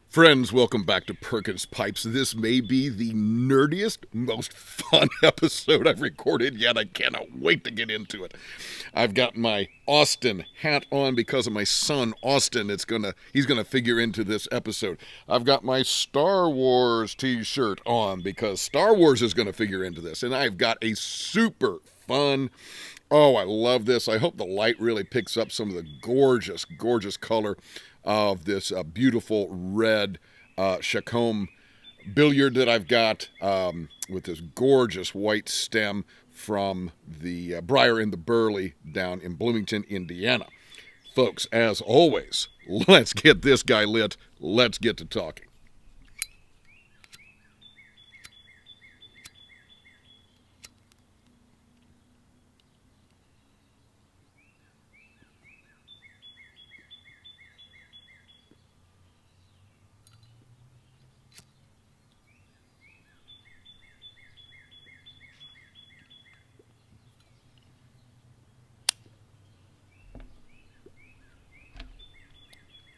Friends, welcome back to Perkins Pipes. This may be the nerdiest, most fun episode I've recorded yet. I cannot wait to get into it. I've got my Austin hat on because of my son, Austin. He's gonna figure into this episode. I've got my Star Wars t-shirt on because Star Wars is gonna figure into this. And I've got a super fun, oh, I love this. I hope the light really picks up some of the gorgeous, gorgeous color of this beautiful red ChaCom billiard that I've got with this gorgeous white stem from the Briar in the Burley down in Bloomington, Indiana. Folks, as always, let's get this guy lit. Let's get to talking.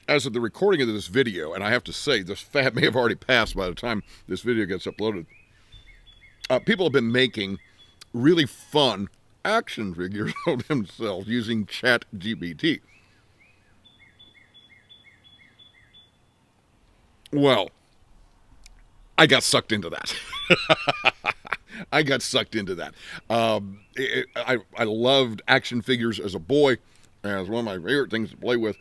As of the recording of this video, and I have to say, this fad may have already passed by the time this video gets uploaded, people have been making really fun action figures of themselves using ChatGPT. Well, I got sucked into that. I got sucked into that. I loved action figures as a boy, and it was one of my favorite things to play with.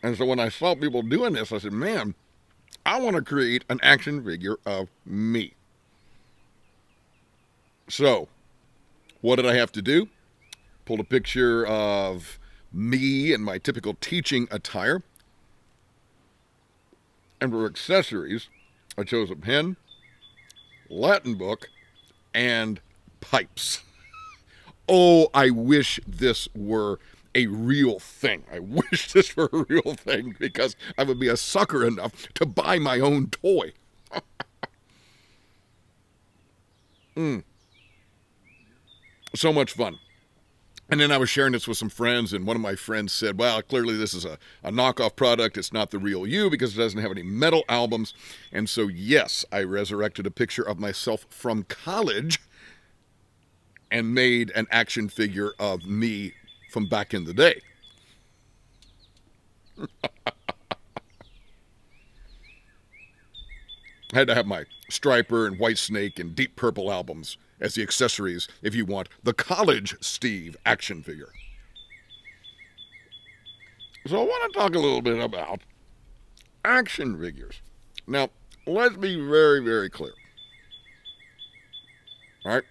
And so when I saw people doing this, I said, man, I want to create an action figure of me. So, what did I have to do? Pulled a picture of me in my typical teaching attire. And for accessories, I chose a pen, Latin book, and pipes. Oh, I wish this were a real thing. I wish this were a real thing because I would be a sucker enough to buy my own toy. So much fun. And then I was sharing this with some friends, and one of my friends said, well, clearly this is a knockoff product. It's not the real you because it doesn't have any metal albums. And so, yes, I resurrected a picture of myself from college and made an action figure of me from back in the day. I had to have my Striper and White Snake and Deep Purple albums as the accessories if you want the College Steve action figure. So I want to talk a little bit about action figures. Now, let's be very, very clear. All right?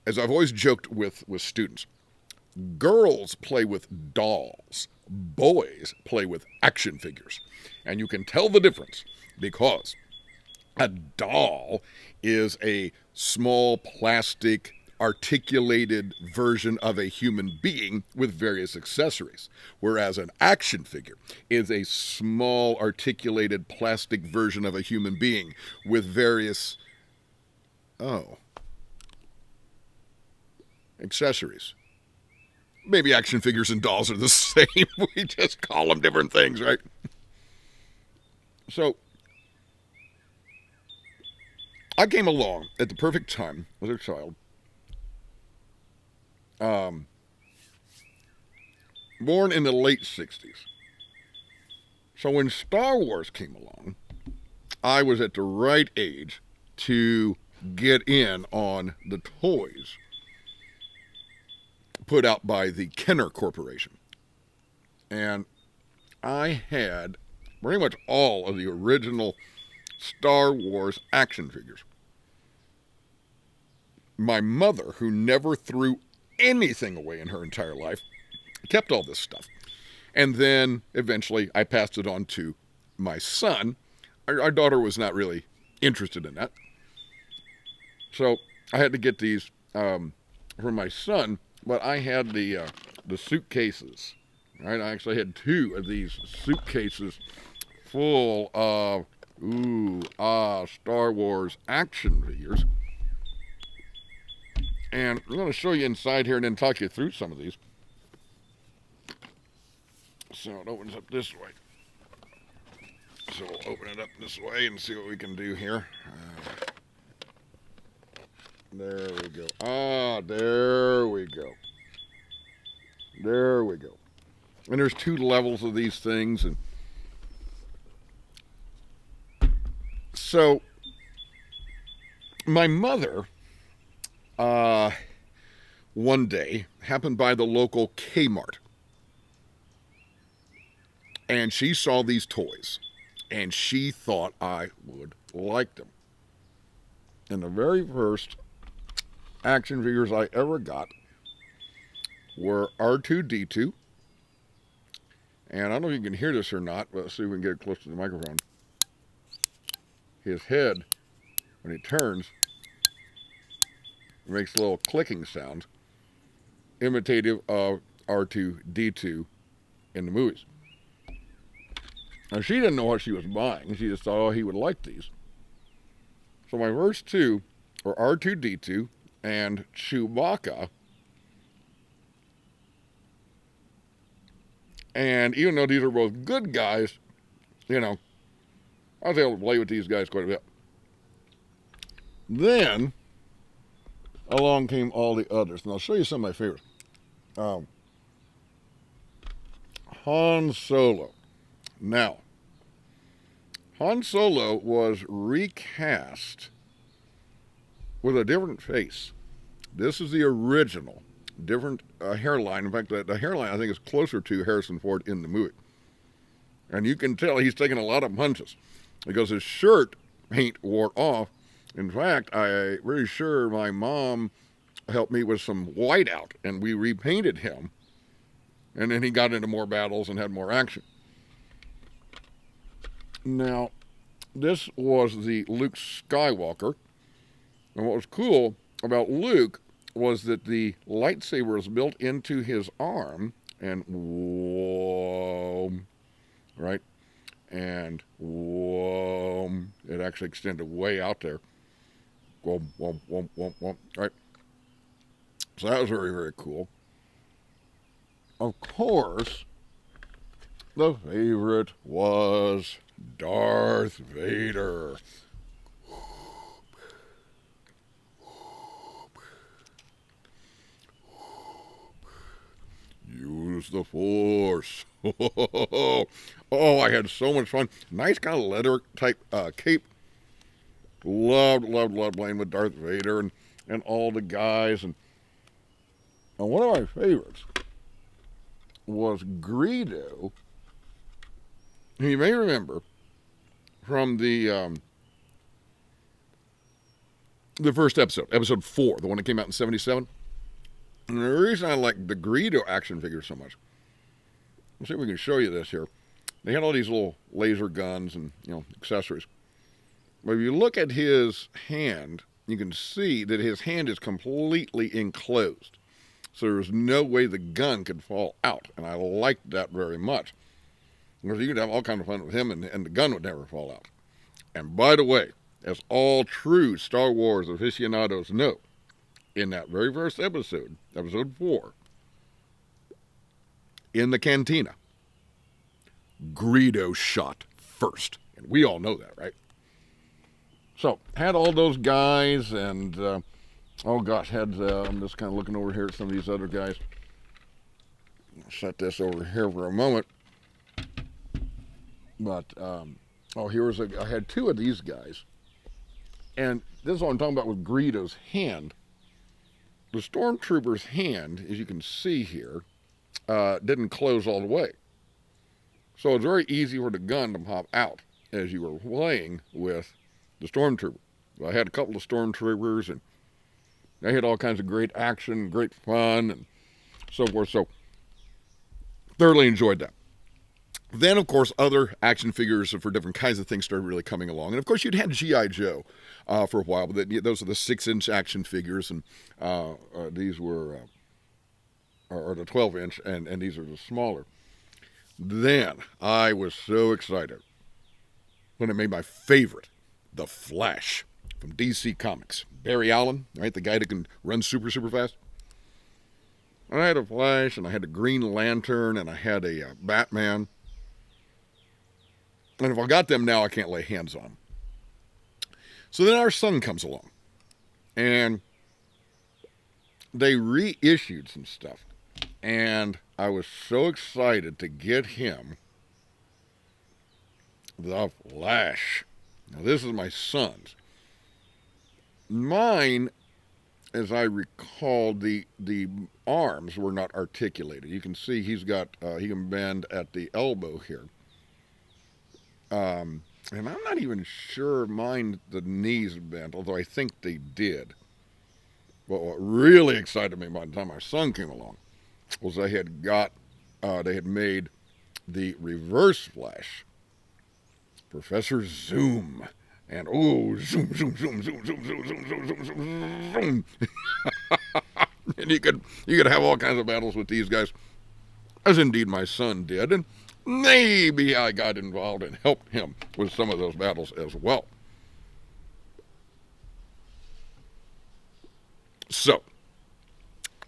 As I've always joked with students, girls play with dolls. Boys play with action figures. And you can tell the difference because a doll is a small plastic articulated version of a human being with various accessories, whereas an action figure is a small articulated plastic version of a human being with various accessories. Maybe action figures and dolls are the same. We just call them different things, right? So, I came along at the perfect time as a child. Born in the late 60s. So when Star Wars came along, I was at the right age to get in on the toys put out by the Kenner Corporation. And I had pretty much all of the original Star Wars action figures. My mother, who never threw anything away in her entire life, kept all this stuff. And then eventually I passed it on to my son. Our daughter was not really interested in that. So I had to get these for my son, but I had the suitcases. Right? I actually had two of these suitcases full of Star Wars action figures. And I'm going to show you inside here and then talk you through some of these. So it opens up this way. so we'll open it up this way and see what we can do here. There we go. There we go. There we go. And there's 2 levels of these things. And so my mother, one day, happened by the local Kmart. And she saw these toys. And she thought I would like them. And the very first action figures I ever got were R2-D2. And I don't know if you can hear this or not, but let's see if we can get it close to the microphone. His head, when he turns, it makes a little clicking sound, imitative of R2-D2 in the movies. Now, she didn't know what she was buying. She just thought, oh, he would like these. So my first 2 were R2-D2 and Chewbacca. And even though these are both good guys, I was able to play with these guys quite a bit. Then, along came all the others. And I'll show you some of my favorites. Han Solo. Now, Han Solo was recast with a different face. This is the original, different hairline. In fact, the hairline I think is closer to Harrison Ford in the movie. And you can tell he's taking a lot of punches because his shirt paint wore off. In fact, I'm pretty sure my mom helped me with some whiteout and we repainted him. And then he got into more battles and had more action. Now, this was the Luke Skywalker. And what was cool about Luke was that the lightsaber was built into his arm, and whoa, right? And whoa, it actually extended way out there. Whoa, whoa, whoa, whoa, whoa, right? So that was very, very cool. Of course, the favorite was Darth Vader. Use the Force. Oh, I had so much fun. Nice kind of leather type cape. Loved playing with Darth Vader and all the guys. And one of my favorites was Greedo. You may remember from the first episode, episode 4, the one that came out in 1977. And the reason I like the Greedo action figure so much, let's see if we can show you this here. They had all these little laser guns and accessories. But if you look at his hand, you can see that his hand is completely enclosed. So there's no way the gun could fall out. And I liked that very much. Because you could have all kinds of fun with him and the gun would never fall out. And by the way, as all true Star Wars aficionados know, in that very first episode, episode 4, in the cantina, Greedo shot first. And we all know that, right? So, had all those guys and, I'm just kind of looking over here at some of these other guys. I'll set this over here for a moment. But, I had 2 of these guys. And this is what I'm talking about with Greedo's hand. The Stormtrooper's hand, as you can see here, didn't close all the way. So it's very easy for the gun to pop out as you were playing with the Stormtrooper. I had a couple of Stormtroopers, and they had all kinds of great action, great fun, and so forth. So thoroughly enjoyed that. Then, of course, other action figures for different kinds of things started really coming along. And, of course, you'd had G.I. Joe for a while, but those are the 6-inch action figures, and these were or the 12-inch, and these are the smaller. Then I was so excited when I made my favorite, The Flash, from DC Comics. Barry Allen, right, the guy that can run super, super fast. And I had a Flash, and I had a Green Lantern, and I had a Batman. And if I got them now, I can't lay hands on them. So then our son comes along, and they reissued some stuff. And I was so excited to get him the Flash. Now, this is my son's. Mine, as I recall, the arms were not articulated. You can see he can bend at the elbow here. And I'm not even sure mine, the knees bent, although I think they did. But what really excited me by the time our son came along was they had made the reverse Flash. Professor Zoom. And zoom, zoom, zoom, zoom, zoom, zoom, zoom, zoom, zoom, zoom, zoom. And you could have all kinds of battles with these guys, as indeed my son did, and maybe I got involved and helped him with some of those battles as well. So,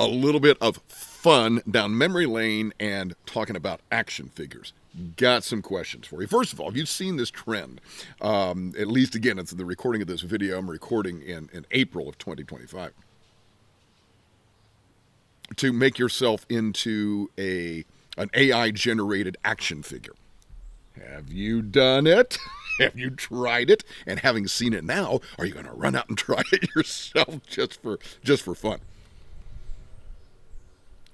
a little bit of fun down memory lane and talking about action figures. Got some questions for you. First of all, have you seen this trend? At least, again, it's the recording of this video. I'm recording in April of 2025. To make yourself into an AI-generated action figure. Have you done it? Have you tried it? And having seen it now, are you going to run out and try it yourself just for fun?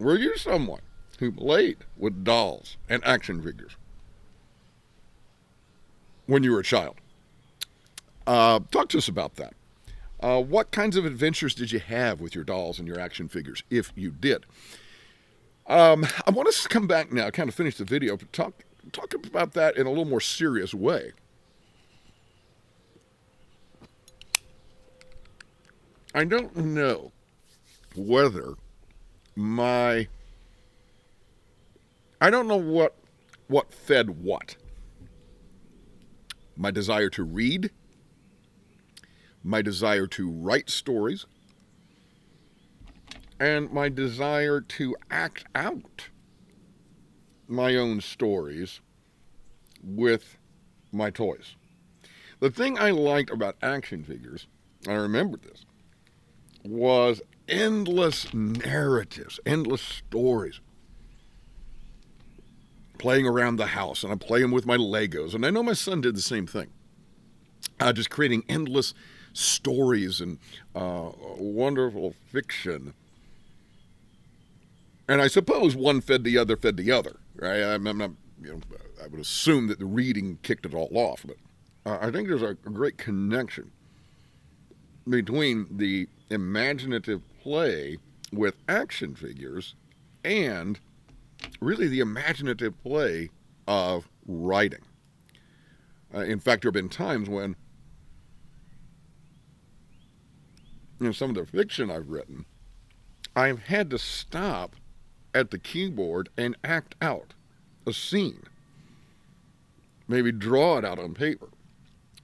Were you someone who played with dolls and action figures when you were a child? Talk to us about that. What kinds of adventures did you have with your dolls and your action figures, if you did? I want us to come back now, kind of finish the video, but talk about that in a little more serious way. I don't know whether I don't know what fed what. My desire to read, my desire to write stories, and my desire to act out my own stories with my toys. The thing I liked about action figures, I remembered this, was endless narratives, endless stories. Playing around the house, and I'm playing with my Legos, and I know my son did the same thing. Just creating endless stories and wonderful fiction. And I suppose one fed the other, right? I'm not, I would assume that the reading kicked it all off, but I think there's a great connection between the imaginative play with action figures and really the imaginative play of writing. In fact, there have been times when some of the fiction I've written, I've had to stop at the keyboard and act out a scene. Maybe draw it out on paper.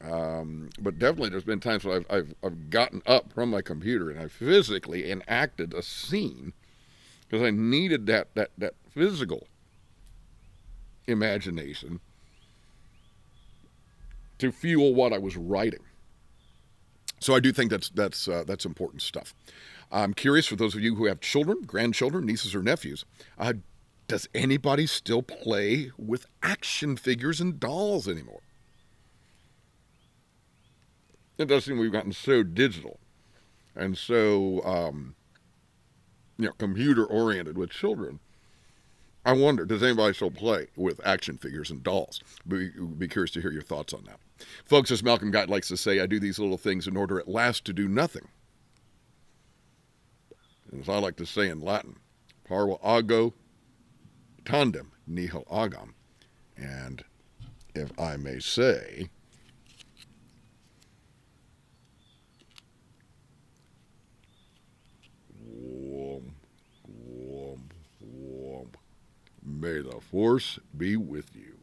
But definitely there's been times when I've gotten up from my computer and I physically enacted a scene because I needed that physical imagination to fuel what I was writing. So I do think that's important stuff. I'm curious, for those of you who have children, grandchildren, nieces or nephews, does anybody still play with action figures and dolls anymore? It does seem we've gotten so digital and so computer-oriented with children. I wonder, does anybody still play with action figures and dolls? Be curious to hear your thoughts on that. Folks, as Malcolm Guite likes to say, I do these little things in order at last to do nothing. And as I like to say in Latin, Parva ago, tandem, nihil agam. And if I may say, may the force be with you.